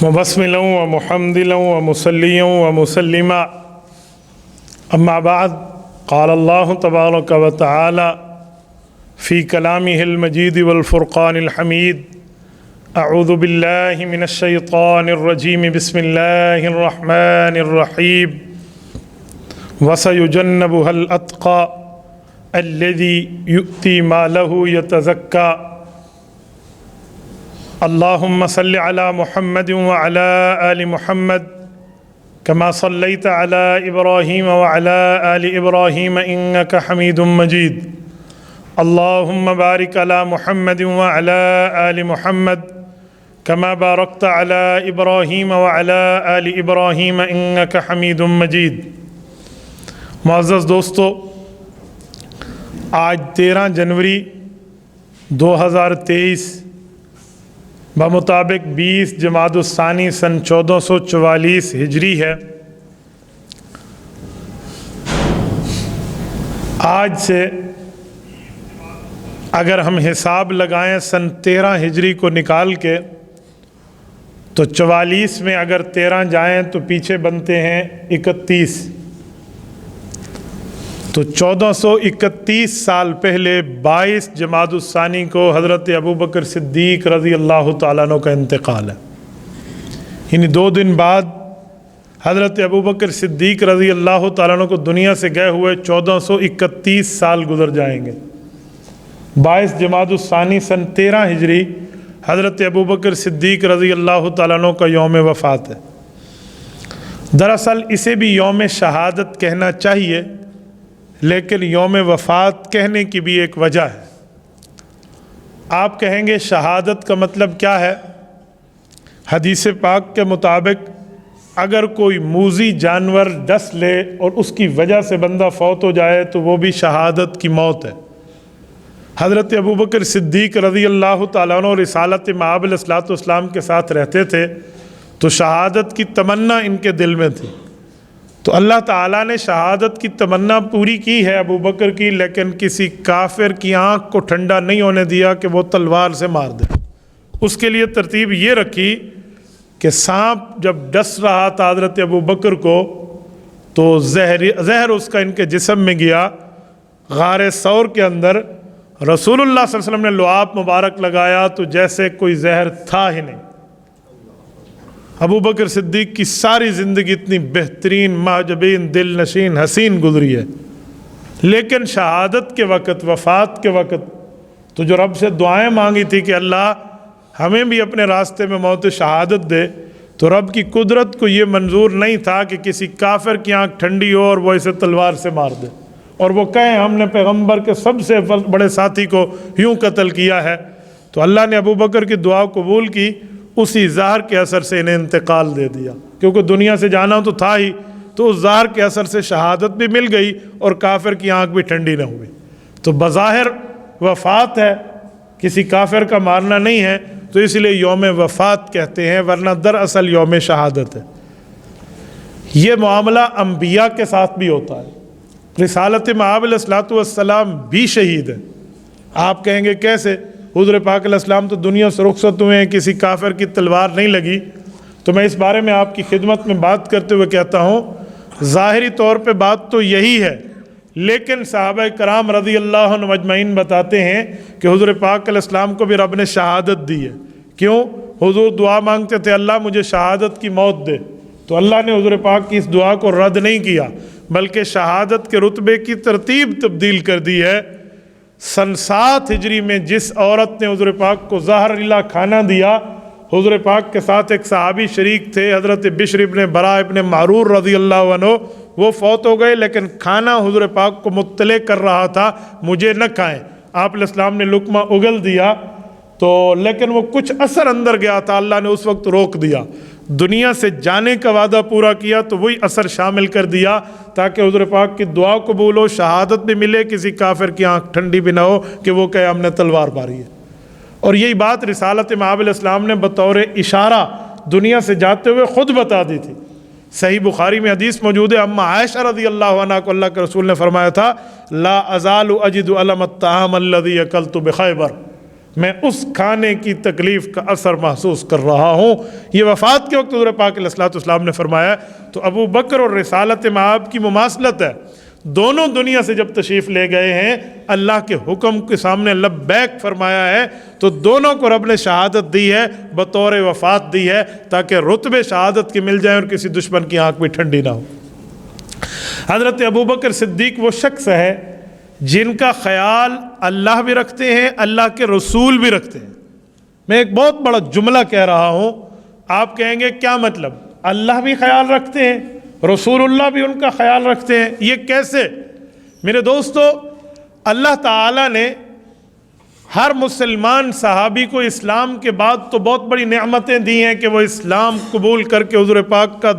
مبسملا ومحمدلا ومصليا ومسلما أما بعد قال الله تبارك وتعالى في كلامه المجيد والفرقان الحميد أعوذ بالله من الشيطان الرجيم بسم الله الرحمن الرحيم وسيجنبها الأتقى الذي يؤتي ماله يتزكى اللهم صل على محمد وعلى آل محمد كما صليت على إبراهيم وعلى آل إبراهيم إنك حميد مجيد اللهم بارك على محمد وعلى آل محمد كما باركت على إبراهيم وعلى آل إبراهيم إنك حميد مجيد۔ معزز دوستو، آج 13 جنوری 2023 بمطابق 20 جمادی الثانی سن 1444 ہجری ہے۔ آج سے اگر ہم حساب لگائیں سن 13 ہجری کو نکال کے تو 44 میں اگر 13 جائیں تو پیچھے بنتے ہیں 31، تو 1431 سال پہلے 22 جمادی الثانی کو حضرت ابوبکر صدیق رضی اللہ تعالیٰ عنہ کا انتقال ہے۔ یعنی 2 دن بعد حضرت ابوبکر صدیق رضی اللہ تعالیٰ عنہ کو دنیا سے گئے ہوئے 1431 سال گزر جائیں گے۔ 22 جمادی الثانی سن 13 ہجری حضرت ابوبکر صدیق رضی اللہ تعالیٰ عنہ کا یوم وفات ہے۔ دراصل اسے بھی یوم شہادت کہنا چاہیے، لیکن یوم وفات کہنے کی بھی ایک وجہ ہے۔ آپ کہیں گے شہادت کا مطلب کیا ہے؟ حدیث پاک کے مطابق اگر کوئی موذی جانور ڈس لے اور اس کی وجہ سے بندہ فوت ہو جائے تو وہ بھی شہادت کی موت ہے۔ حضرت ابوبکر صدیق رضی اللہ تعالیٰ عنہ رسالت مآب علیہ الصلوۃ والسلام کے ساتھ رہتے تھے تو شہادت کی تمنا ان کے دل میں تھی، تو اللہ تعالیٰ نے شہادت کی تمنا پوری کی ہے ابوبکر کی، لیکن کسی کافر کی آنکھ کو ٹھنڈا نہیں ہونے دیا کہ وہ تلوار سے مار دے۔ اس کے لیے ترتیب یہ رکھی کہ سانپ جب ڈس رہا تھا حضرت ابوبکر کو تو زہر اس کا ان کے جسم میں گیا۔ غار ثور کے اندر رسول اللہ صلی اللہ علیہ وسلم نے لعاب مبارک لگایا تو جیسے کوئی زہر تھا ہی نہیں۔ ابوبکر صدیق کی ساری زندگی اتنی بہترین، معجبین، دل نشین، حسین گزری ہے، لیکن شہادت کے وقت، وفات کے وقت تو جو رب سے دعائیں مانگی تھی کہ اللہ ہمیں بھی اپنے راستے میں موت شہادت دے، تو رب کی قدرت کو یہ منظور نہیں تھا کہ کسی کافر کی آنکھ ٹھنڈی ہو اور وہ اسے تلوار سے مار دے اور وہ کہیں ہم نے پیغمبر کے سب سے بڑے ساتھی کو یوں قتل کیا ہے۔ تو اللہ نے ابوبکر کی دعا قبول کی، اسی زہر کے اثر سے انہیں انتقال دے دیا، کیونکہ دنیا سے جانا تو تھا ہی، تو اس زہر کے اثر سے شہادت بھی مل گئی اور کافر کی آنکھ بھی ٹھنڈی نہ ہوئی۔ تو بظاہر وفات ہے، کسی کافر کا مارنا نہیں ہے، تو اس لیے یوم وفات کہتے ہیں، ورنہ دراصل یوم شہادت ہے۔ یہ معاملہ انبیاء کے ساتھ بھی ہوتا ہے۔ رسالت مآب علیہ الصلوۃ والسلام بھی شہید ہے۔ آپ کہیں گے کیسے؟ حضور پاک علیہ السلام تو دنیا سے رخصت ہوئے ہیں، کسی کافر کی تلوار نہیں لگی۔ تو میں اس بارے میں آپ کی خدمت میں بات کرتے ہوئے کہتا ہوں، ظاہری طور پہ بات تو یہی ہے، لیکن صحابہ کرام رضی اللہ عنہم اجمعین بتاتے ہیں کہ حضور پاک علیہ السلام کو بھی رب نے شہادت دی ہے۔ کیوں؟ حضور دعا مانگتے تھے اللہ مجھے شہادت کی موت دے، تو اللہ نے حضور پاک کی اس دعا کو رد نہیں کیا، بلکہ شہادت کے رتبے کی ترتیب تبدیل کر دی ہے۔ سن 7 ہجری میں جس عورت نے حضور پاک کو زہریلا کھانا دیا، حضور پاک کے ساتھ ایک صحابی شریک تھے حضرت بشر ابن برا ابن معرور رضی اللہ عنہ، وہ فوت ہو گئے، لیکن کھانا حضور پاک کو مطلع کر رہا تھا مجھے نہ کھائیں۔ آپ علیہ السلام نے لقمہ اگل دیا تو لیکن وہ کچھ اثر اندر گیا تھا، اللہ نے اس وقت روک دیا۔ دنیا سے جانے کا وعدہ پورا کیا تو وہی اثر شامل کر دیا تاکہ حضور پاک کی دعا قبول ہو، شہادت بھی ملے، کسی کافر کی آنکھ ٹھنڈی بھی نہ ہو کہ وہ کہے ہم نے تلوار ماری ہے۔ اور یہی بات رسالت مآب علیہ السلام نے بطور اشارہ دنیا سے جاتے ہوئے خود بتا دی تھی۔ صحیح بخاری میں حدیث موجود ہے، اما عائشہ رضی اللہ عنہ کو اللہ کے رسول نے فرمایا تھا لا ازال اجد علم الطعام الذي اکلت بخیبر، میں اس کھانے کی تکلیف کا اثر محسوس کر رہا ہوں۔ یہ وفات کے وقت حضور پاک علیہ الصلوۃ والسلام نے فرمایا۔ تو ابو بکر اور رسالت مآب کی مماثلت ہے، دونوں دنیا سے جب تشریف لے گئے ہیں، اللہ کے حکم کے سامنے لبیک فرمایا ہے، تو دونوں کو رب نے شہادت دی ہے، بطور وفات دی ہے، تاکہ رتبے شہادت کے مل جائیں اور کسی دشمن کی آنکھ بھی ٹھنڈی نہ ہو۔ حضرت ابوبکر صدیق وہ شخص ہے جن کا خیال اللہ بھی رکھتے ہیں، اللہ کے رسول بھی رکھتے ہیں۔ میں ایک بہت بڑا جملہ کہہ رہا ہوں، آپ کہیں گے کیا مطلب؟ اللہ بھی خیال رکھتے ہیں، رسول اللہ بھی ان کا خیال رکھتے ہیں، یہ کیسے؟ میرے دوستو، اللہ تعالیٰ نے ہر مسلمان صحابی کو اسلام کے بعد تو بہت بڑی نعمتیں دی ہیں کہ وہ اسلام قبول کر کے حضور پاک کا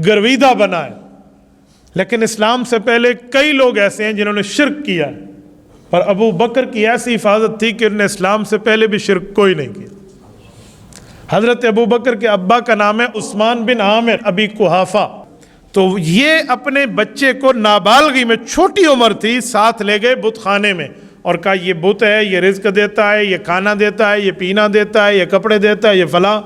گرویدہ بنائے، لیکن اسلام سے پہلے کئی لوگ ایسے ہیں جنہوں نے شرک کیا ہے، پر ابو بکر کی ایسی حفاظت تھی کہ انہوں نے اسلام سے پہلے بھی شرک کوئی نہیں کیا۔ حضرت ابو بکر کے ابا کا نام ہے عثمان بن عامر ابی قحافہ، تو یہ اپنے بچے کو نابالغی میں، چھوٹی عمر تھی، ساتھ لے گئے بت خانے میں اور کہا یہ بت ہے، یہ رزق دیتا ہے، یہ کھانا دیتا ہے، یہ پینا دیتا ہے، یہ کپڑے دیتا ہے، یہ فلاں،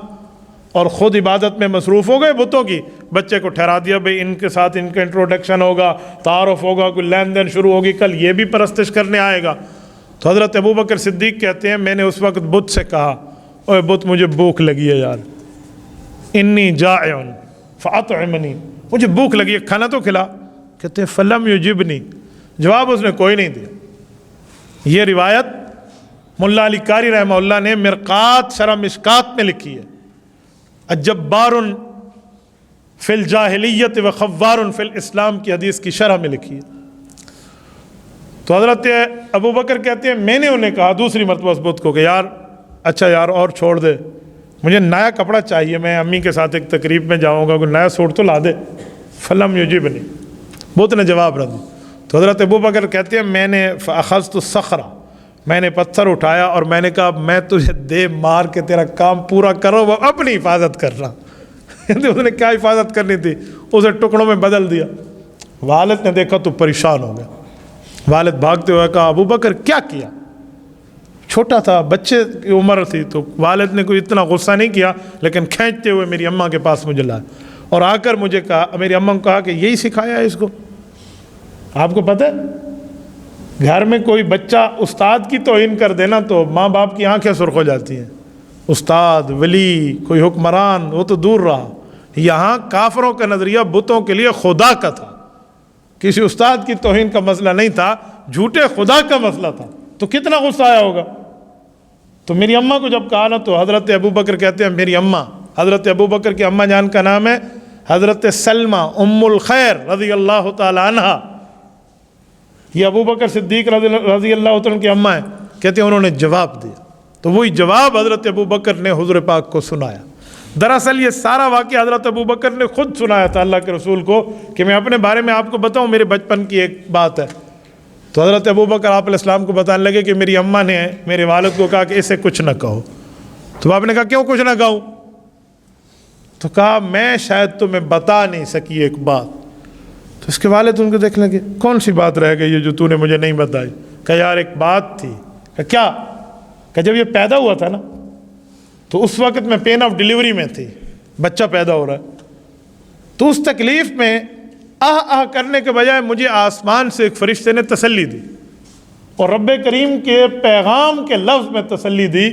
اور خود عبادت میں مصروف ہو گئے بتوں کی۔ بچے کو ٹھہرا دیا بھئی ان کے ساتھ ان کا انٹروڈکشن ہوگا، تعارف ہوگا، کوئی لین دین شروع ہوگی، کل یہ بھی پرستش کرنے آئے گا۔ تو حضرت ابوبکر صدیق کہتے ہیں میں نے اس وقت بت سے کہا، اوے بت مجھے بھوک لگی ہے یار، انی جائع فاطعمنی، مجھے بھوک لگی ہے، کھانا تو کھلا۔ کہتے ہیں فلم یجبنی، جواب اس نے کوئی نہیں دیا۔ یہ روایت ملا علی قاری رحمہ اللہ نے مرقات شرح مشکات میں لکھی ہے، جبار فی الجاہلیت و خوار فی الاسلام کی حدیث کی شرح میں لکھی ہے۔ تو حضرت ابوبکر کہتے ہیں میں نے انہیں کہا دوسری مرتبہ اس بت کو کہ یار اچھا یار اور چھوڑ دے، مجھے نیا کپڑا چاہیے، میں امی کے ساتھ ایک تقریب میں جاؤں گا، کوئی نیا سوٹ تو لا دے۔ فلم یجبنی، بت نے جواب نہ دیا۔ تو حضرت ابوبکر کہتے ہیں میں نے فاخذت الصخرہ، میں نے پتھر اٹھایا اور میں نے کہا میں تجھے دے مار کے تیرا کام پورا کرو، وہ اپنی حفاظت کر رہا۔ اس نے کیا حفاظت کرنی تھی، اسے ٹکڑوں میں بدل دیا۔ والد نے دیکھا تو پریشان ہو گیا، والد بھاگتے ہوئے کہا ابوبکر کیا کیا؟ چھوٹا تھا، بچے کی عمر تھی، تو والد نے کوئی اتنا غصہ نہیں کیا، لیکن کھینچتے ہوئے میری اماں کے پاس مجھے لایا اور آ کر مجھے کہا، میری اماں کو کہا کہ یہی سکھایا ہے اس کو۔ آپ کو پتہ ہے گھر میں کوئی بچہ استاد کی توہین کر دینا تو ماں باپ کی آنکھیں سرخ ہو جاتی ہیں۔ استاد، ولی، کوئی حکمران وہ تو دور رہا، یہاں کافروں کا نظریہ بتوں کے لیے خدا کا تھا، کسی استاد کی توہین کا مسئلہ نہیں تھا، جھوٹے خدا کا مسئلہ تھا، تو کتنا غصہ آیا ہوگا۔ تو میری اماں کو جب کہا نا تو حضرت ابوبکر کہتے ہیں میری اماں، حضرت ابوبکر کی اماں جان کا نام ہے حضرت سلمہ ام الخیر رضی اللہ تعالی عنہا، یہ ابوبکر صدیق رضی اللہ تعالیٰ کی اماں ہیں، کہتے ہیں انہوں نے جواب دیا، تو وہی جواب حضرت ابوبکر نے حضور پاک کو سنایا۔ دراصل یہ سارا واقعہ حضرت ابوبکر نے خود سنایا تھا اللہ کے رسول کو کہ میں اپنے بارے میں آپ کو بتاؤں، میرے بچپن کی ایک بات ہے۔ تو حضرت ابوبکر آپ علیہ السلام کو بتانے لگے کہ میری اماں نے میرے والد کو کہا کہ اسے کچھ نہ کہو۔ تو آپ نے کہا کیوں کچھ نہ کہوں؟ تو کہا میں شاید تمہیں بتا نہیں سکی ایک بات۔ تو اس کے والد ان کو دیکھنے لگے کون سی بات رہ گئی ہے جو تو نے مجھے نہیں بتائی؟ کہ یار ایک بات تھی۔ کہ کیا؟ کہ جب یہ پیدا ہوا تھا نا تو اس وقت میں پین آف ڈیلیوری میں تھی، بچہ پیدا ہو رہا ہے، تو اس تکلیف میں آہ کرنے کے بجائے مجھے آسمان سے ایک فرشتے نے تسلی دی اور رب کریم کے پیغام کے لفظ میں تسلی دی،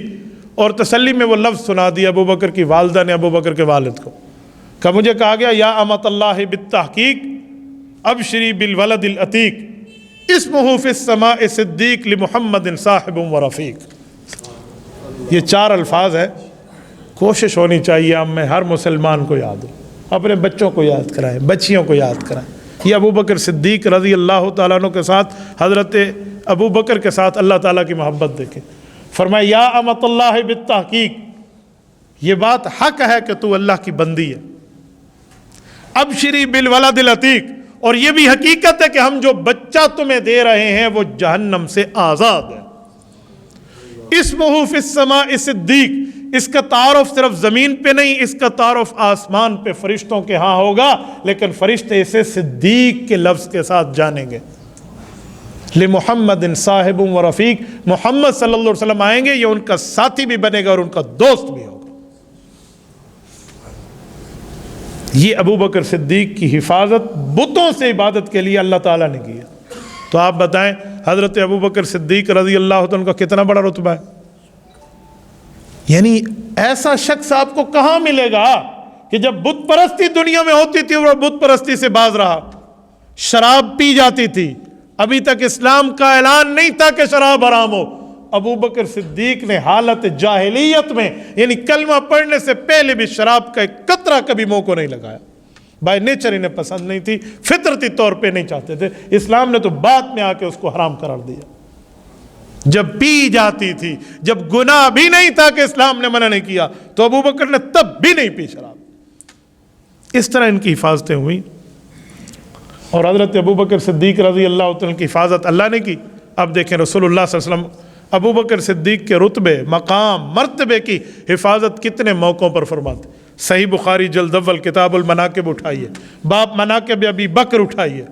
اور تسلی میں وہ لفظ سنا دیا ابوبکر کی والدہ نے ابوبکر کے والد کو، کہ مجھے کہا گیا یا امۃ اللہ بالتحقیق ابشری بالولد العتیق اسمہ فی السماء صدیق لمحمد صاحب و رفیق۔ یہ 4 الفاظ ہیں، کوشش ہونی چاہیے ہم میں ہر مسلمان کو یاد ہو، اپنے بچوں کو یاد کرائیں، بچیوں کو یاد کرائیں۔ یہ ابوبکر صدیق رضی اللہ تعالیٰ عنہ کے ساتھ، حضرت ابوبکر کے ساتھ اللہ تعالیٰ کی محبت دیکھیں۔ فرمایا یا امۃ اللہ بالتحقیق، یہ بات حق ہے کہ تو اللہ کی بندی ہے۔ ابشری بالولد العتیق، اور یہ بھی حقیقت ہے کہ ہم جو بچہ تمہیں دے رہے ہیں وہ جہنم سے آزاد ہے۔ اسمہ فی السماء صدیق، اس کا تعارف صرف زمین پہ نہیں، اس کا تعارف آسمان پہ فرشتوں کے ہاں ہوگا، لیکن فرشتے اسے صدیق کے لفظ کے ساتھ جانیں گے۔ لمحمد صاحب و رفیق، محمد صلی اللہ علیہ وسلم آئیں گے، یہ ان کا ساتھی بھی بنے گا اور ان کا دوست بھی ہوگا۔ یہ ابو بکر صدیق کی حفاظت بتوں سے عبادت کے لیے اللہ تعالیٰ نے کی ہے۔ تو آپ بتائیں حضرت ابو بکر صدیق رضی اللہ عنہ کا کتنا بڑا رتبہ ہے؟ یعنی ایسا شخص آپ کو کہاں ملے گا کہ جب بت پرستی دنیا میں ہوتی تھی وہ بت پرستی سے باز رہا، شراب پی جاتی تھی، ابھی تک اسلام کا اعلان نہیں تھا کہ شراب حرام ہو، ابو بکر صدیق نے حالت جاہلیت میں یعنی کلمہ پڑھنے سے پہلے بھی شراب کا ایک قطرہ کبھی منہ کو نہیں لگایا۔ بائی نیچر انہیں پسند نہیں تھی، فطرتی طور پہ نہیں چاہتے تھے، اسلام نے تو بعد میں آ کے اس کو حرام قرار دیا۔ جب پی جاتی تھی، جب گناہ بھی نہیں تھا کہ اسلام نے منع نہیں کیا، تو ابو بکر نے تب بھی نہیں پی شراب۔ اس طرح ان کی حفاظتیں ہوئی، اور حضرت ابو بکر صدیق رضی اللہ عنہ کی حفاظت اللہ نے کی۔ اب دیکھیں رسول اللہ صلی اللہ علیہ وسلم ابو بکر صدیق کے رتبے، مقام، مرتبے کی حفاظت کتنے موقعوں پر فرماتے۔ صحیح بخاری جلد اول کتاب المناقب اٹھائیے، باب مناقب ابی بکر اٹھائیے۔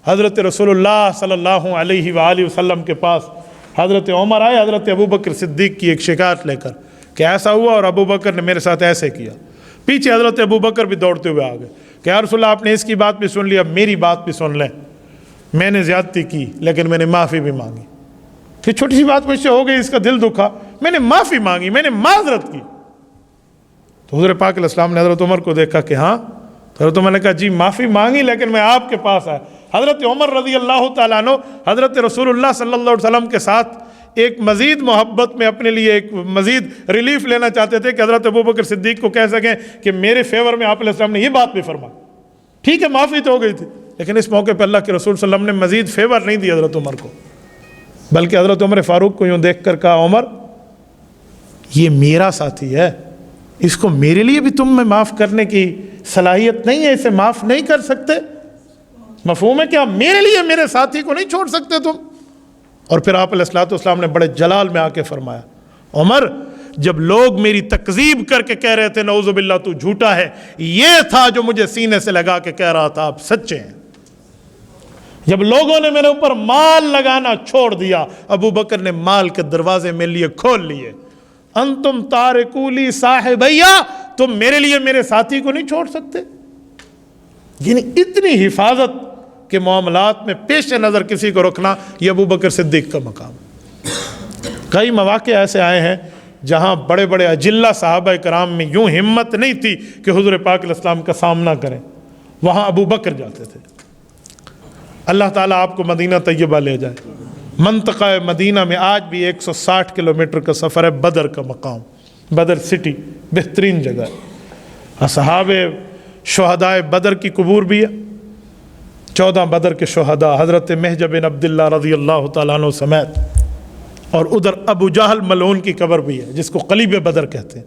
حضرت رسول اللہ صلی اللہ علیہ وآلہ وسلم کے پاس حضرت عمر آئے حضرت ابو بکر صدیق کی ایک شکایت لے کر کہ ایسا ہوا اور ابو بکر نے میرے ساتھ ایسے کیا۔ پیچھے حضرت ابو بکر بھی دوڑتے ہوئے آ گئے کہ یا رسول اللہ آپ نے اس کی بات بھی سن لی، اب میری بات بھی سن لیں، میں نے زیادتی کی لیکن میں نے معافی بھی مانگی، کہ چھوٹی سی بات مجھ سے ہو گئی، اس کا دل دکھا، میں نے معافی مانگی، میں نے معذرت کی۔ تو حضور پاک علیہ السلام نے حضرت عمر کو دیکھا کہ ہاں، تو حضرت عمر نے کہا جی معافی مانگی لیکن میں آپ کے پاس آیا۔ حضرت عمر رضی اللہ تعالیٰ عنہ حضرت رسول اللہ صلی اللہ علیہ وسلم کے ساتھ ایک مزید محبت میں اپنے لیے ایک مزید ریلیف لینا چاہتے تھے کہ حضرت ابو بکر صدیق کو کہہ سکیں کہ میرے فیور میں آپ علیہ السلام نے یہ بات بھی فرمائی۔ ٹھیک ہے معافی تو ہو گئی تھی، لیکن اس موقع پہ اللہ کے رسول صلی اللہ علیہ وسلم نے مزید فیور نہیں دی حضرت عمر کو، بلکہ حضرت عمر فاروق کو یوں دیکھ کر کہا عمر یہ میرا ساتھی ہے، اس کو میرے لیے بھی تم میں معاف کرنے کی صلاحیت نہیں ہے، اسے معاف نہیں کر سکتے؟ مفہوم ہے کہ آپ میرے لیے میرے ساتھی کو نہیں چھوڑ سکتے تم؟ اور پھر آپ علیہ الصلوۃ والسلام نے بڑے جلال میں آ کے فرمایا عمر جب لوگ میری تکذیب کر کے کہہ رہے تھے نعوذ باللہ تو جھوٹا ہے، یہ تھا جو مجھے سینے سے لگا کے کہہ رہا تھا آپ سچے ہیں۔ جب لوگوں نے میرے اوپر مال لگانا چھوڑ دیا، ابو بکر نے مال کے دروازے میرے لیے کھول لیے۔ انتم تارکو لی صاحبیا، تم میرے لیے میرے ساتھی کو نہیں چھوڑ سکتے۔ یعنی اتنی حفاظت کے معاملات میں پیش نظر کسی کو رکھنا، یہ ابو بکر صدیق کا مقام۔ کئی مواقع ایسے آئے ہیں جہاں بڑے بڑے اجلہ صحابہ کرام میں یوں ہمت نہیں تھی کہ حضور پاک علیہ السلام کا سامنا کریں، وہاں ابو بکر جاتے تھے۔ اللہ تعالیٰ آپ کو مدینہ طیبہ لے جائے۔ منطقہ مدینہ میں آج بھی 160 کلومیٹر کا سفر ہے، بدر کا مقام، بدر سٹی بہترین جگہ ہے۔ اصحاب شہدائے بدر کی قبور بھی ہے، 14 بدر کے شہداء حضرت محجب بن عبداللہ رضی اللہ تعالیٰ عنہ سمیت، اور ادھر ابو جہل ملعون کی قبر بھی ہے جس کو قلیب بدر کہتے ہیں۔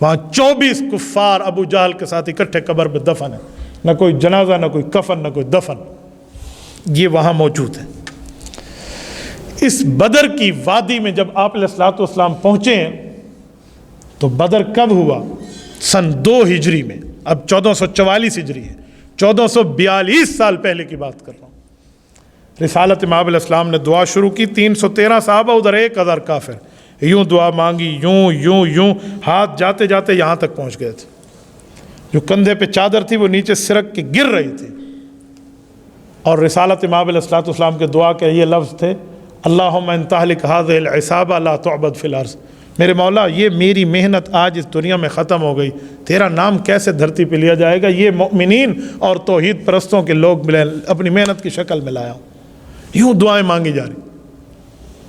وہاں 24 کفار ابو جہل کے ساتھ اکٹھے قبر پہ دفن ہے، نہ کوئی جنازہ، نہ کوئی کفن، نہ کوئی دفن، یہ وہاں موجود ہے۔ اس بدر کی وادی میں جب آپ علیہ الصلوۃ والسلام پہنچے ہیں تو بدر کب ہوا؟ سن 2 ہجری میں، اب 1444 ہجری ہے، 1442 سال پہلے کی بات کر رہا ہوں۔ رسالت امام علیہ السلام نے دعا شروع کی، 313 صحابہ، ادھر 1000 کافر، یوں دعا مانگی، یوں ہاتھ جاتے جاتے یہاں تک پہنچ گئے تھے۔ جو کندھے پہ چادر تھی وہ نیچے سرک کے گر رہی تھی، اور رسالت امام علیہ السلام کے دعا کے یہ لفظ تھے اللہم ان تہلک هذه العصابہ لا تعبد فی الارض، میرے مولا یہ میری محنت آج اس دنیا میں ختم ہو گئی، تیرا نام کیسے دھرتی پہ لیا جائے گا؟ یہ مؤمنین اور توحید پرستوں کے لوگ ملے، اپنی محنت کی شکل میں لایا ہوں۔ یوں دعائیں مانگی جا رہی،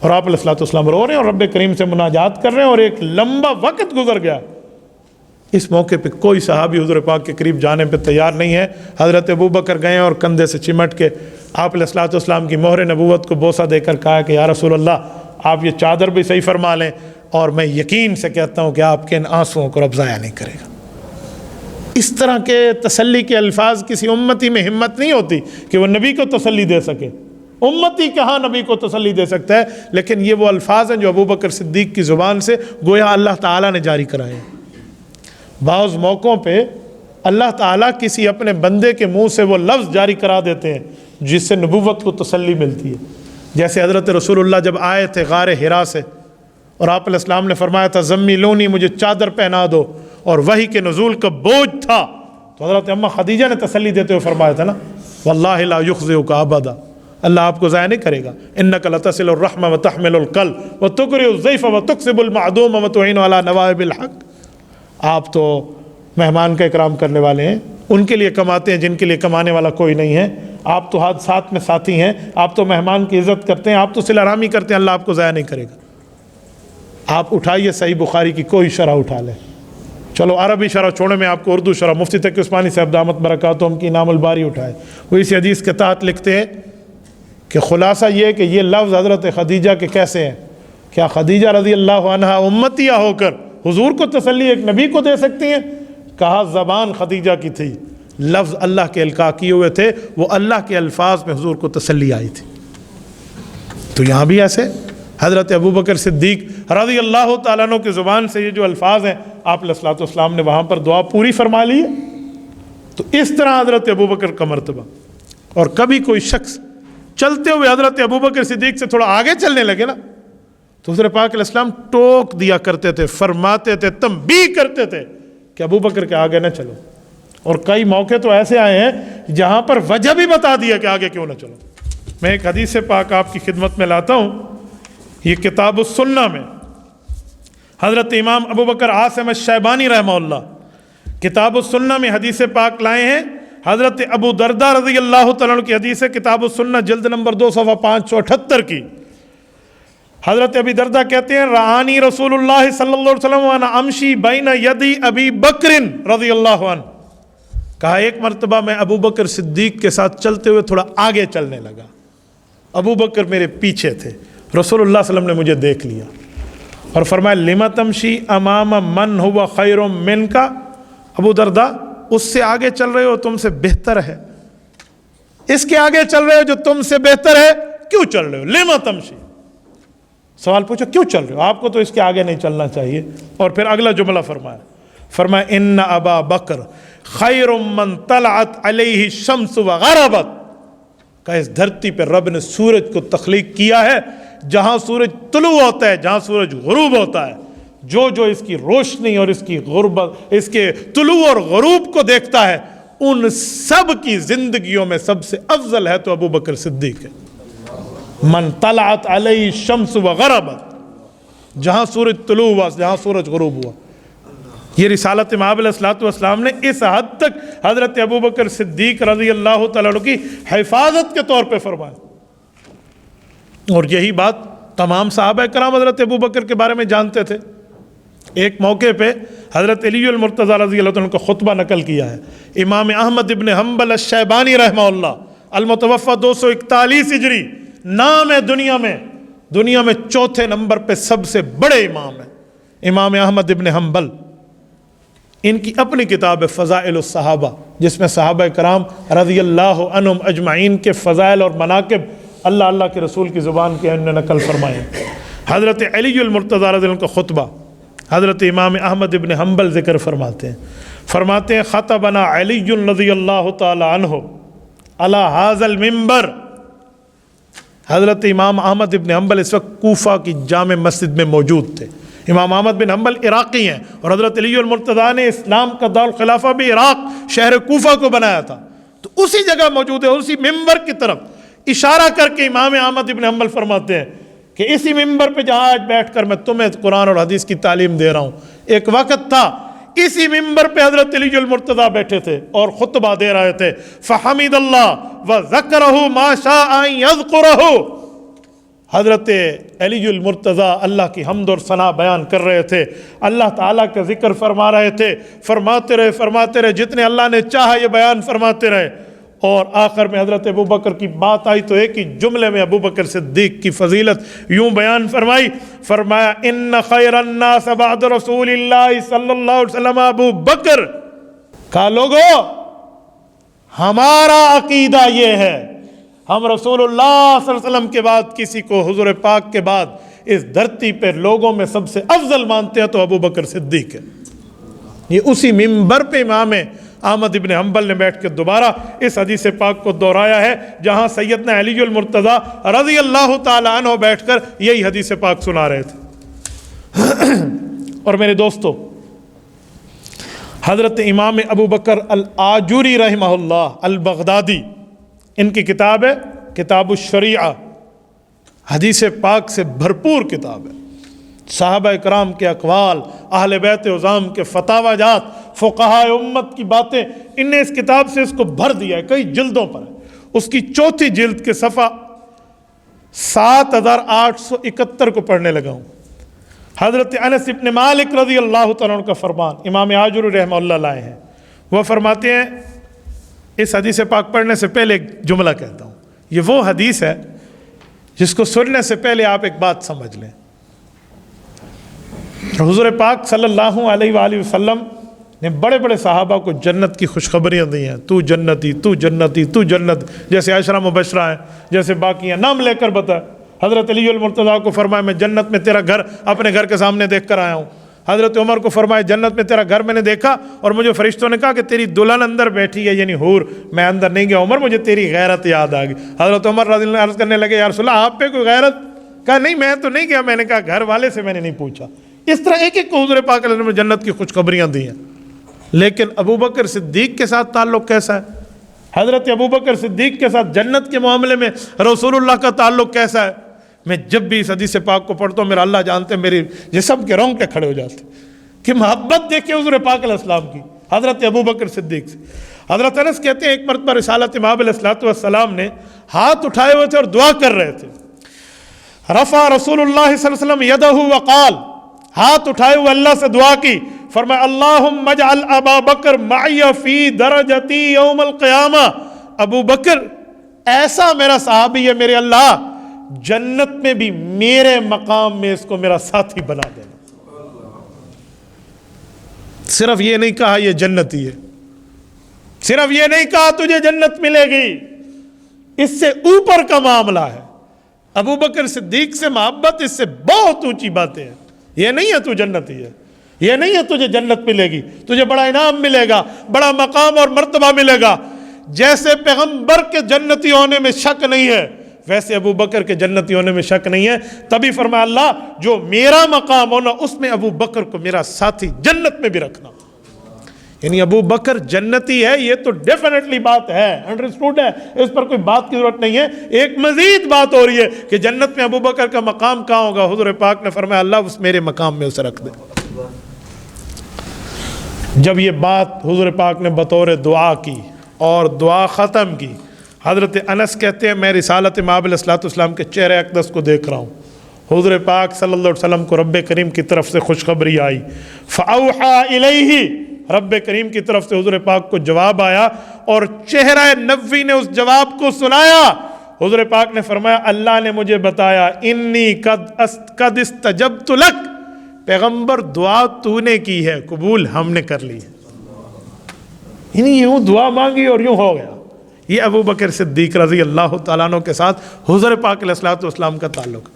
اور آپ علیہ الصلوۃ والسلام رو رہے ہیں اور رب کریم سے مناجات کر رہے ہیں، اور ایک لمبا وقت گزر گیا۔ اس موقع پہ کوئی صحابی حضور پاک کے قریب جانے پہ تیار نہیں ہے۔ حضرت ابو بکر گئے اور کندھے سے چمٹ کے آپ علیہ الصلوۃ والسلام کی مہر نبوت کو بوسہ دے کر کہا کہ یا رسول اللہ آپ یہ چادر بھی صحیح فرما لیں، اور میں یقین سے کہتا ہوں کہ آپ کے ان آنسوؤں کو رب ضائع نہیں کرے گا۔ اس طرح کے تسلی کے الفاظ کسی امتی میں ہمت نہیں ہوتی کہ وہ نبی کو تسلی دے سکے۔ امتی کہاں نبی کو تسلی دے سکتا ہے، لیکن یہ وہ الفاظ ہیں جو ابو بکر صدیق کی زبان سے گویا اللہ تعالیٰ نے جاری کرائے ہیں۔ بعض موقعوں پہ اللہ تعالیٰ کسی اپنے بندے کے منہ سے وہ لفظ جاری کرا دیتے ہیں جس سے نبوت کو تسلی ملتی ہے۔ جیسے حضرت رسول اللہ جب آئے تھے غار حرا سے اور آپ علیہ السلام نے فرمایا تھا زمیلونی، مجھے چادر پہنا دو، اور وحی کے نزول کا بوجھ تھا، تو حضرت اماں خدیجہ نے تسلی دیتے ہوئے فرمایا تھا نا واللہ لا یخزئک ابدا، اللہ آپ کو ضائع نہیں کرے گا، انک لتصل الرحم وتحمل القلب وتقرئ الضیف وتکسب المعدوم وتعین علی نوائب الحق، آپ تو مہمان کا اکرام کرنے والے ہیں، ان کے لیے کماتے ہیں جن کے لیے کمانے والا کوئی نہیں ہے، آپ تو ہاتھ ساتھ میں ساتھی ہیں، آپ تو مہمان کی عزت کرتے ہیں، آپ تو صلہ رحمی کرتے ہیں، اللہ آپ کو ضائع نہیں کرے گا۔ آپ اٹھائیے صحیح بخاری کی کوئی شرح اٹھا لیں، چلو عربی شرح چھوڑے، میں آپ کو اردو شرح مفتی تقی عثمانی صاحب دامت برکاتہم کی انعام الباری اٹھائے، وہ اس حدیث کے تحت لکھتے ہیں کہ خلاصہ یہ کہ یہ لفظ حضرت خدیجہ کے کیسے ہیں، کیا خدیجہ رضی اللہ عنہا امتیہ ہو کر حضور کو تسلی ایک نبی کو دے سکتی ہیں؟ کہا زبان خدیجہ کی تھی، لفظ اللہ کے القاء کیے ہوئے تھے، وہ اللہ کے الفاظ میں حضور کو تسلی آئی تھی۔ تو یہاں بھی ایسے حضرت ابوبکر صدیق رضی اللہ تعالیٰ عنہ کی زبان سے یہ جو الفاظ ہیں، آپ علیہ الصلوۃ والسلام نے وہاں پر دعا پوری فرما لی ہے۔ تو اس طرح حضرت ابوبکر کا مرتبہ، اور کبھی کوئی شخص چلتے ہوئے حضرت ابوبکر صدیق سے تھوڑا آگے چلنے لگے نا، تو حضرت پاک علیہ السلام ٹوک دیا کرتے تھے، فرماتے تھے، تنبیہ کرتے تھے کہ ابوبکر کے آگے نہ چلو، اور کئی موقع تو ایسے آئے ہیں جہاں پر وجہ بھی بتا دیا کہ آگے کیوں نہ چلو۔ میں ایک حدیث پاک آپ کی خدمت میں لاتا ہوں، یہ کتاب السنہ میں حضرت امام ابوبکر عاصم الشیبانی رحمہ اللہ کتاب السنہ میں حدیث پاک لائے ہیں، حضرت ابو دردہ رضی اللہ تعالیٰ عنہ کی حدیث ہے، کتاب السنہ جلد نمبر 2 صفحہ 578 کی۔ حضرت ابی دردہ کہتے ہیں رعانی رسول اللہ صلی اللہ علیہ وسلم وانا امشی بین یدی ابی بکر رضی اللہ عنہ، کہا ایک مرتبہ میں ابو بکر صدیق کے ساتھ چلتے ہوئے تھوڑا آگے چلنے لگا، ابو بکر میرے پیچھے تھے، رسول اللہ صلی اللہ علیہ وسلم نے مجھے دیکھ لیا اور فرمایا لما تمشی امام من ہوا خیر منک، ابو دردہ اس سے آگے چل رہے ہو تم سے بہتر ہے، اس کے آگے چل رہے ہو جو تم سے بہتر ہے، کیوں چل رہے ہو؟ لما تمشی، سوال پوچھو کیوں چل رہے ہو؟ آپ کو تو اس کے آگے نہیں چلنا چاہیے۔ اور پھر اگلا جملہ فرمایا ان ابا بکر خیر من طلعت علیہ الشمس وغربت، کہ اس دھرتی پہ رب نے سورج کو تخلیق کیا ہے، جہاں سورج طلوع ہوتا ہے، جہاں سورج غروب ہوتا ہے، جو جو اس کی روشنی اور اس کی غربت، اس کے طلوع اور غروب کو دیکھتا ہے، ان سب کی زندگیوں میں سب سے افضل ہے تو ابو بکر صدیق ہے۔ من طلعت علیہ الشمس وغربت، جہاں سورج طلوع ہوا، جہاں سورج غروب ہوا۔ یہ رسالت امام علیہ الصلوۃ والسلام نے اس حد تک حضرت ابوبکر صدیق رضی اللہ تعالیٰ عنہ کی حفاظت کے طور پہ فرمایا، اور یہی بات تمام صحابہ کرام حضرت ابوبکر کے بارے میں جانتے تھے۔ ایک موقع پہ حضرت علی المرتضیٰ رضی اللہ عنہ کا خطبہ نقل کیا ہے امام احمد ابن حنبل الشیبانی رحمہ اللہ، المتوفی 241 ہجری، نام ہے دنیا میں چوتھے نمبر پہ سب سے بڑے امام ہیں امام احمد ابن حنبل۔ ان کی اپنی کتاب ہے فضائل الصحابہ، جس میں صحابہ کرام رضی اللہ عنہم اجمعین کے فضائل اور مناقب اللہ کے رسول کی زبان کے انہوں نے نقل فرمائے۔ حضرت علی المرتضیٰ رضی اللہ عنہ کا خطبہ حضرت امام احمد ابن حنبل ذکر فرماتے ہیں خطبنا علی رضی اللہ تعالی عنہ علی ھذا المنبر۔ حضرت امام احمد ابن حنبل اس وقت کوفہ کی جامع مسجد میں موجود تھے۔ امام احمد بن حنبل عراقی ہیں، اور حضرت علی المرتضیٰ نے اسلام کا دارالخلافہ بھی عراق شہر کوفہ کو بنایا تھا، تو اسی جگہ موجود ہے، اسی ممبر کی طرف اشارہ کر کے امام احمد بن حنبل فرماتے ہیں کہ اسی ممبر پہ جہاں آج بیٹھ کر میں تمہیں قرآن اور حدیث کی تعلیم دے رہا ہوں، ایک وقت تھا اسی ممبر پہ حضرت علی المرتضیٰ بیٹھے تھے اور خطبہ دے رہے تھے، فحمد اللہ وذکرہ ما شاء ان یذکرہ۔ حضرت علی المرتضیٰ اللہ کی حمد اور ثنا بیان کر رہے تھے، اللہ تعالیٰ کا ذکر فرما رہے تھے، فرماتے رہے جتنے اللہ نے چاہا یہ بیان فرماتے رہے، اور آخر میں حضرت ابوبکر کی بات آئی تو ایک ہی جملے میں ابوبکر صدیق کی فضیلت یوں بیان فرمایا ان خیر الناس بعد رسول اللہ صلی اللہ علیہ وسلم ابو بکر۔ کہا لوگو ہمارا عقیدہ یہ ہے، ہم رسول اللہ صلی اللہ علیہ وسلم کے بعد کسی کو حضور پاک کے بعد اس دھرتی پہ لوگوں میں سب سے افضل مانتے ہیں تو ابو بکر صدیق ہے۔ یہ اسی ممبر پہ امام احمد ابن حنبل نے بیٹھ کے دوبارہ اس حدیث پاک کو دہرایا ہے، جہاں سیدنا علی المرتضیٰ رضی اللہ تعالیٰ عنہ بیٹھ کر یہی حدیث پاک سنا رہے تھے۔ اور میرے دوستو، حضرت امام ابو بکر الآجوری رحمہ اللہ البغدادی، ان کی کتاب ہے کتاب الشریعہ، حدیث پاک سے بھرپور کتاب ہے، صحابہ اکرام کے اقوال، اہل بیت عظام کے فتاوی جات، فقہاء امت کی باتیں، ان نے اس کتاب سے اس کو بھر دیا ہے، کئی جلدوں پر ہے۔ اس کی چوتھی جلد کے صفحہ 7871 کو پڑھنے لگا ہوں۔ حضرت انس ابن مالک رضی اللہ تعالیٰ عنہ کا فرمان امام آجوری رحمہ اللہ لائے ہیں۔ وہ فرماتے ہیں، اس حدیث پاک پڑھنے سے پہلے ایک جملہ کہتا ہوں، یہ وہ حدیث ہے جس کو سننے سے پہلے آپ ایک بات سمجھ لیں۔ حضور پاک صلی اللہ علیہ وآلہ وسلم نے بڑے بڑے صحابہ کو جنت کی خوشخبریاں دی ہیں، تو جنتی، تو جنتی، تو جنت، جیسے عشرہ مبشرہ ہیں، جیسے باقی ہیں، نام لے کر بتا۔ حضرت علی المرتضیٰ کو فرمایا میں جنت میں تیرا گھر اپنے گھر کے سامنے دیکھ کر آیا ہوں۔ حضرت عمر کو فرمایا جنت میں تیرا گھر میں نے دیکھا اور مجھے فرشتوں نے کہا کہ تیری دلہن اندر بیٹھی ہے، یعنی حور، میں اندر نہیں گیا عمر، مجھے تیری غیرت یاد آ گئی۔ حضرت عمر رضی اللہ عنہ عرض کرنے لگے یا رسول اللہ آپ پہ کوئی غیرت؟ کہا نہیں میں تو نہیں گیا، میں نے کہا گھر والے سے میں نے نہیں پوچھا۔ اس طرح ایک ایک کو حضور پاک علیہ وسلم نے جنت کی خوشخبریاں دی ہیں۔ لیکن ابو بکر صدیق کے ساتھ تعلق کیسا ہے؟ حضرت ابو بکر صدیق کے ساتھ جنت کے معاملے میں رسول اللہ کا تعلق کیسا ہے؟ میں جب بھی اس حدیث پاک کو پڑھتا ہوں میرا اللہ جانتے ہیں میرے جسم کے رونگٹے کھڑے ہو جاتے کہ محبت دیکھیں حضور پاک علیہ السلام کی حضرت ابو بکر صدیق سے۔ حضرت انس کہتے ہیں ایک مرتبہ رسالت امام علیہ السلام نے ہاتھ اٹھائے ہوئے تھے اور دعا کر رہے تھے۔ رفع رسول اللہ صلی اللہ علیہ وسلم یدہ وقال، ہاتھ اٹھائے ہوئے اللہ سے دعا کی، فرمایا اللہم اجعل ابا بکر معی فی درجتی یوم القیامہ، ابو بکر ایسا میرا صحابی ہے میرے اللہ، جنت میں بھی میرے مقام میں اس کو میرا ساتھی بنا دینا۔ صرف یہ نہیں کہا یہ جنتی ہے، صرف یہ نہیں کہا تجھے جنت ملے گی، اس سے اوپر کا معاملہ ہے۔ ابو بکر صدیق سے محبت اس سے بہت اونچی باتیں ہیں۔ یہ نہیں ہے تو جنتی ہے، یہ نہیں ہے تجھے جنت ملے گی، تجھے بڑا انعام ملے گا، بڑا مقام اور مرتبہ ملے گا۔ جیسے پیغمبر کے جنتی ہونے میں شک نہیں ہے ویسے ابو بکر کے جنتی ہونے میں شک نہیں ہے۔ تبھی فرمایا اللہ جو میرا مقام ہونا اس میں ابو بکر کو میرا ساتھی جنت میں بھی رکھنا، یعنی ابو بکر جنتی ہے، یہ تو ڈیفینیٹلی بات ہے، انڈرسٹوڈ ہے، اس پر کوئی بات کی ضرورت نہیں ہے۔ ایک مزید بات ہو رہی ہے کہ جنت میں ابو بکر کا مقام کہاں ہوگا؟ حضور پاک نے فرمایا اللہ اس میرے مقام میں اسے رکھ دے۔ جب یہ بات حضور پاک نے بطور دعا کی اور دعا ختم کی، حضرت انس کہتے ہیں میں رسالت امام علیہ السلام کے چہرے اقدس کو دیکھ رہا ہوں، حضور پاک صلی اللہ علیہ وسلم کو رب کریم کی طرف سے خوشخبری آئی، فَأَوْحَى إِلَيْهِ، رب کریم کی طرف سے حضور پاک کو جواب آیا اور چہرہ نبوی نے اس جواب کو سنایا۔ حضور پاک نے فرمایا اللہ نے مجھے بتایا انی قد استجبت لک، پیغمبر دعا تو نے کی ہے، قبول ہم نے کر لی ہے، یعنی یوں دعا مانگی اور یوں ہو گیا۔ یہ ابو بکر صدیق رضی اللہ تعالیٰ عنہ کے ساتھ حضور پاک علیہ السلام کا تعلق۔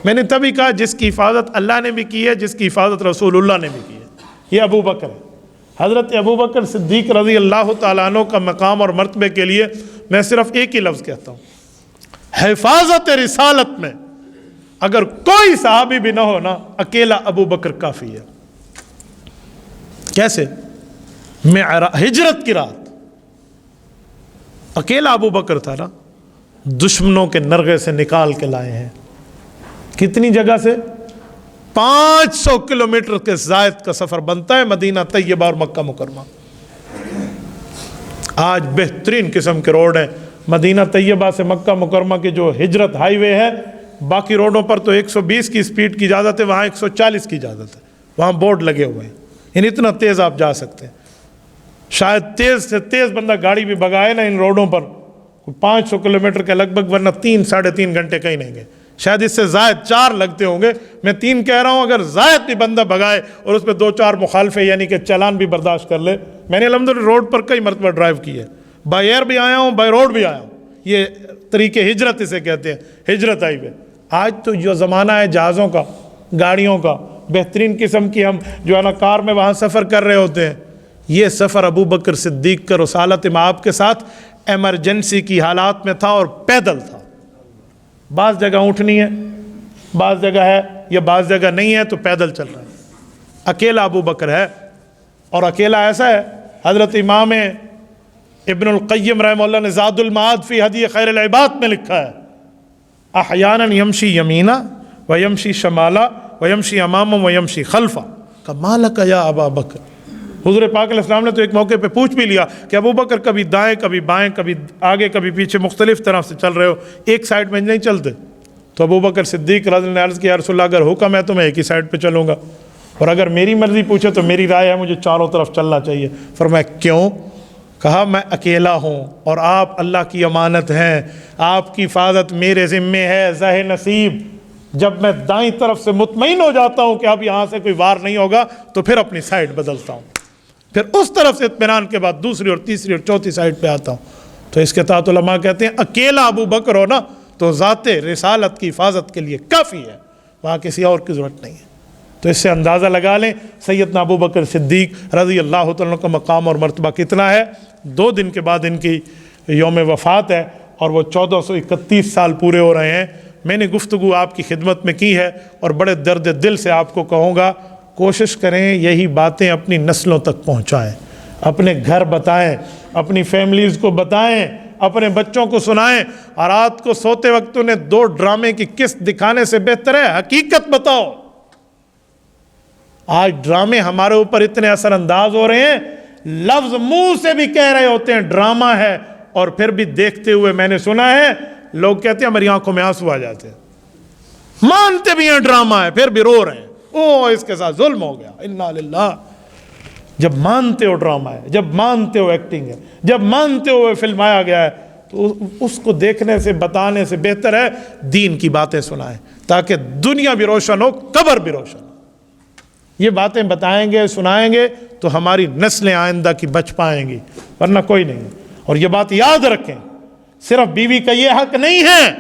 میں نے تبھی کہا جس کی حفاظت اللہ نے بھی کی ہے، جس کی حفاظت رسول اللہ نے بھی کی ہے، یہ ابو بکر ہے۔ حضرت ابو بکر صدیق رضی اللہ تعالیٰ عنہ کا مقام اور مرتبے کے لیے میں صرف ایک ہی لفظ کہتا ہوں، حفاظت رسالت میں اگر کوئی صحابی بھی نہ ہو نا، اکیلا ابو بکر کافی ہے۔ کیسے؟ ہجرت کی رات اکیلا ابو بکر تھا نا، دشمنوں کے نرغے سے نکال کے لائے ہیں۔ کتنی جگہ سے؟ 500 کلومیٹر کے زائد کا سفر بنتا ہے مدینہ طیبہ اور مکہ مکرمہ۔ آج بہترین قسم کے روڈ ہیں، مدینہ طیبہ سے مکہ مکرمہ کے جو ہجرت ہائی وے ہے، باقی روڈوں پر تو 120 کی سپیڈ کی اجازت ہے، وہاں 140 کی اجازت ہے، وہاں بورڈ لگے ہوئے ہیں، یعنی اتنا تیز آپ جا سکتے ہیں۔ شاید تیز سے تیز بندہ گاڑی بھی بگائے نا ان روڈوں پر 500 کلومیٹر کے لگ بھگ، ورنہ 3-3.5 گھنٹے کہیں نہیں گئے، شاید اس سے زائد 4 لگتے ہوں گے۔ میں 3 کہہ رہا ہوں، اگر زائد بھی بندہ بگائے اور اس پہ 2-4 مخالفے یعنی کہ چالان بھی برداشت کر لے۔ میں نے الحمدللہ روڈ پر کئی مرتبہ ڈرائیو کی ہے، بائی ایئر بھی آیا ہوں، بائی روڈ بھی آیا ہوں۔ یہ طریقے ہجرت اسے کہتے ہیں، ہجرت ہائی وے۔ آج تو جو زمانہ ہے جہازوں کا، گاڑیوں کا، بہترین قسم کی ہم جو ہے نا کار میں وہاں سفر کر رہے ہوتے ہیں، یہ سفر ابو بکر صدیق کا رسالت مآب کے ساتھ ایمرجنسی کی حالات میں تھا اور پیدل تھا. بعض جگہ اونٹنی ہے، بعض جگہ ہے، یا بعض جگہ نہیں ہے تو پیدل چل رہا ہے. اکیلا ابو بکر ہے، اور اکیلا ایسا ہے، حضرت امام ابن القیم رحمہ اللہ نے زاد المعاد فی ہدی خیر العباد میں لکھا ہے، احیانا یمشی یمینا ویمشی شمالا ویمشی اماما ویمشی خلفا کما لک یا ابا بکر. حضور پاک علیہ السلام نے تو ایک موقع پہ پوچھ بھی لیا کہ ابو بکر کبھی دائیں کبھی بائیں کبھی آگے کبھی پیچھے مختلف طرح سے چل رہے ہو، ایک سائڈ میں نہیں چلتے. تو ابو بکر صدیق رضی اللہ عنہ نے عرض کیا، یا رسول اللہ اگر حکم ہے تو میں ایک ہی سائڈ پہ چلوں گا، اور اگر میری مرضی پوچھے تو میری رائے ہے مجھے چاروں طرف چلنا چاہیے. فرمایا کیوں؟ کہا میں اکیلا ہوں اور آپ اللہ کی امانت ہیں، آپ کی حفاظت میرے ذمے ہے. زہ نصیب جب میں دائیں طرف سے مطمئن ہو جاتا ہوں کہ اب یہاں سے کوئی وار نہیں ہوگا تو پھر اپنی سائڈ بدلتا ہوں، پھر اس طرف سے اطمینان کے بعد دوسری اور تیسری اور چوتھی سائڈ پہ آتا ہوں. تو اس کے تحت علماء کہتے ہیں اکیلا ابو بکر ہو نا تو ذات رسالت کی حفاظت کے لیے کافی ہے، وہاں کسی اور کی ضرورت نہیں ہے. تو اس سے اندازہ لگا لیں سیدنا ابو بکر صدیق رضی اللہ تعالیٰ عنہ کا مقام اور مرتبہ کتنا ہے. 2 دن کے بعد ان کی یوم وفات ہے اور وہ 1431 سال پورے ہو رہے ہیں. میں نے گفتگو آپ کی خدمت میں کی ہے اور بڑے درد دل سے آپ کو کہوں گا، کوشش کریں یہی باتیں اپنی نسلوں تک پہنچائیں، اپنے گھر بتائیں، اپنی فیملیز کو بتائیں، اپنے بچوں کو سنائیں. اور رات کو سوتے وقت انہیں 2 ڈرامے کی قسط دکھانے سے بہتر ہے حقیقت بتاؤ. آج ڈرامے ہمارے اوپر اتنے اثر انداز ہو رہے ہیں، لفظ منہ سے بھی کہہ رہے ہوتے ہیں ڈرامہ ہے، اور پھر بھی دیکھتے ہوئے میں نے سنا ہے لوگ کہتے ہیں ہماری آنکھوں میں آنسو آ جاتے ہیں، مانتے بھی ہیں ڈرامہ ہے پھر بھی رو رہے ہیں، او اس کے ساتھ ظلم ہو گیا، انا للہ. جب مانتے ہو ڈرامہ ہے، جب مانتے ہو ایکٹنگ ہے، جب مانتے ہو فلمایا گیا ہے، تو اس کو دیکھنے سے بتانے سے بہتر ہے دین کی باتیں سنائیں تاکہ دنیا بھی روشن ہو، قبر بھی روشن ہو. یہ باتیں بتائیں گے سنائیں گے تو ہماری نسلیں آئندہ کی بچ پائیں گی، ورنہ کوئی نہیں. اور یہ بات یاد رکھیں، صرف بیوی کا یہ حق نہیں ہے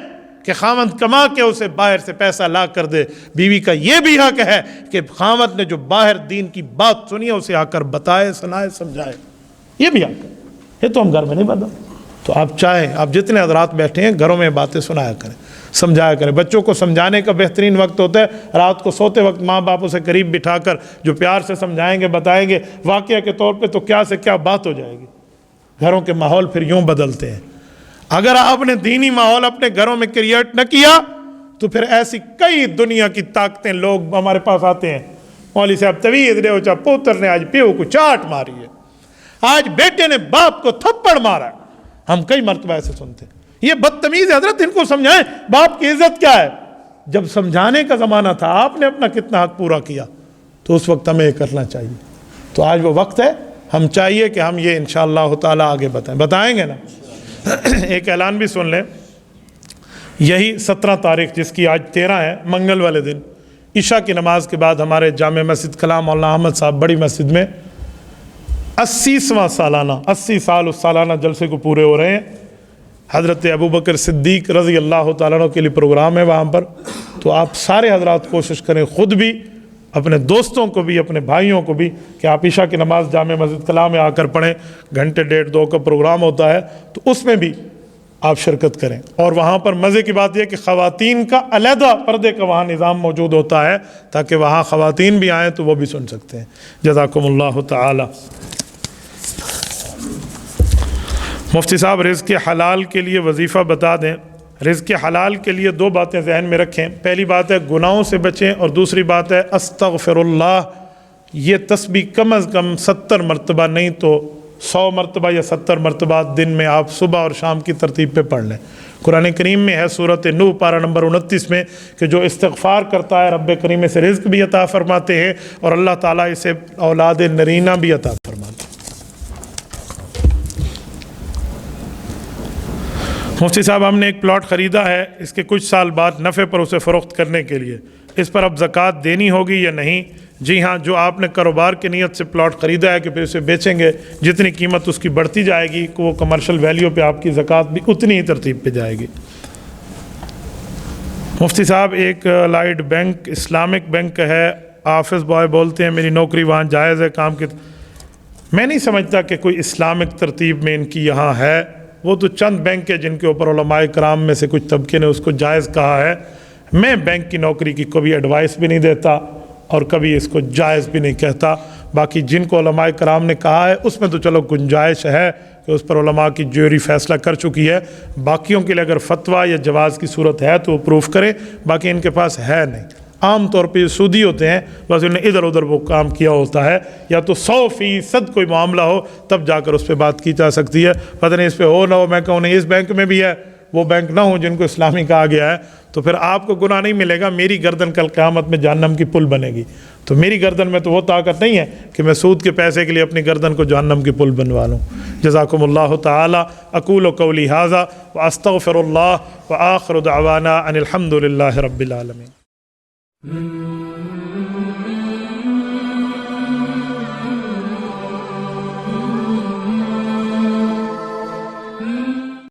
کہ خاوند کما کے اسے باہر سے پیسہ لا کر دے، بیوی کا یہ بھی حق ہے کہ خاوند نے جو باہر دین کی بات سنی ہے اسے آ کر بتائے، سنائے، سمجھائے. یہ بھی حق ہے، یہ تو ہم گھر میں نہیں بتا. تو آپ چاہیں، آپ جتنے حضرات بیٹھے ہیں گھروں میں باتیں سنایا کریں، سمجھایا کریں. بچوں کو سمجھانے کا بہترین وقت ہوتا ہے رات کو سوتے وقت، ماں باپ اسے قریب بٹھا کر جو پیار سے سمجھائیں گے بتائیں گے، واقعہ کے طور پہ تو کیا سے کیا بات ہو جائے گی. گھروں کے ماحول پھر یوں بدلتے ہیں. اگر آپ نے دینی ماحول اپنے گھروں میں کریٹ نہ کیا تو پھر ایسی کئی دنیا کی طاقتیں، لوگ ہمارے پاس آتے ہیں، مولوی صاحب تویز دے چا پوتر نے آج پیو کو چاٹ ماری ہے، آج بیٹے نے باپ کو تھپڑ مارا ہے. ہم کئی مرتبہ ایسے سنتے ہیں. یہ بدتمیز حضرت، ان کو سمجھائیں باپ کی عزت کیا ہے. جب سمجھانے کا زمانہ تھا آپ نے اپنا کتنا حق پورا کیا، تو اس وقت ہمیں یہ کرنا چاہیے. تو آج وہ وقت ہے، ہم چاہیے کہ ہم یہ انشاءاللہ تعالی آگے بتائیں گے نا. ایک اعلان بھی سن لیں، یہی 17 تاریخ جس کی آج 13 ہے، منگل والے دن عشاء کی نماز کے بعد ہمارے جامع مسجد کلام مولانا احمد صاحب بڑی مسجد میں 80واں سالانہ 80 سال اس سالانہ جلسے کو پورے ہو رہے ہیں. حضرت ابو بکر صدیق رضی اللہ تعالیٰ عنہ کے لیے پروگرام ہے وہاں پر. تو آپ سارے حضرات کوشش کریں، خود بھی، اپنے دوستوں کو بھی، اپنے بھائیوں کو بھی، کہ آپ عشاء کی نماز جامع مسجد کلام میں آ کر پڑھیں. گھنٹے 1.5-2 کا پروگرام ہوتا ہے، تو اس میں بھی آپ شرکت کریں. اور وہاں پر مزے کی بات یہ کہ خواتین کا علیحدہ پردے کا وہاں نظام موجود ہوتا ہے تاکہ وہاں خواتین بھی آئیں تو وہ بھی سن سکتے ہیں. جزاکم اللہ تعالی. مفتی صاحب رزق حلال کے لیے وظیفہ بتا دیں. رزق حلال کے لیے 2 باتیں ذہن میں رکھیں. پہلی بات ہے گناہوں سے بچیں، اور دوسری بات ہے استغفر اللہ. یہ تسبیح کم از کم 70 مرتبہ نہیں تو 100 مرتبہ یا 70 مرتبہ دن میں آپ صبح اور شام کی ترتیب پہ پڑھ لیں. قرآن کریم میں ہے سورۃ نوح پارہ نمبر 29 میں کہ جو استغفار کرتا ہے رب کریم اسے رزق بھی عطا فرماتے ہیں اور اللہ تعالیٰ اسے اولاد نرینہ بھی عطا فرماتے ہیں. مفتی صاحب ہم نے ایک پلاٹ خریدا ہے، اس کے کچھ سال بعد نفع پر اسے فروخت کرنے کے لیے، اس پر اب زکوٰۃ دینی ہوگی یا نہیں؟ جی ہاں، جو آپ نے کاروبار کی نیت سے پلاٹ خریدا ہے کہ پھر اسے بیچیں گے، جتنی قیمت اس کی بڑھتی جائے گی وہ کمرشل ویلیو پہ آپ کی زکوٰۃ بھی اتنی ہی ترتیب پہ جائے گی. مفتی صاحب ایک لائٹ بینک اسلامک بینک ہے، آفس بوائے بولتے ہیں، میری نوکری وہاں جائز ہے کام کی؟ میں نہیں سمجھتا کہ کوئی اسلامک ترتیب میں ان کی یہاں ہے. وہ تو چند بینک ہے جن کے اوپر علماء کرام میں سے کچھ طبقے نے اس کو جائز کہا ہے. میں بینک کی نوکری کی کبھی ایڈوائس بھی نہیں دیتا اور کبھی اس کو جائز بھی نہیں کہتا. باقی جن کو علماء کرام نے کہا ہے اس میں تو چلو گنجائش ہے کہ اس پر علماء کی جوری فیصلہ کر چکی ہے. باقیوں کے لیے اگر فتویٰ یا جواز کی صورت ہے تو وہ پروف کرے. باقی ان کے پاس ہے نہیں. عام طور پہ یہ سودی ہوتے ہیں, بس انہیں ادھر ادھر وہ کام کیا ہوتا ہے. یا تو 100% کوئی معاملہ ہو تب جا کر اس پہ بات کی جا سکتی ہے. پتہ نہیں اس پہ ہو نہ ہو, میں کہوں نہیں اس بینک میں بھی ہے, وہ بینک نہ ہو جن کو اسلامی کہا گیا ہے, تو پھر آپ کو گناہ نہیں ملے گا. میری گردن کل قیامت میں جہنم کی پل بنے گی. تو میری گردن میں تو وہ طاقت نہیں ہے کہ میں سود کے پیسے کے لیے اپنی گردن کو جہنم کی پل بنوا لوں. جزاکم اللہ تعالی. اقول قولی ھذا واستغفر اللہ وآخر دعوانا ان الحمد للہ رب العالمین.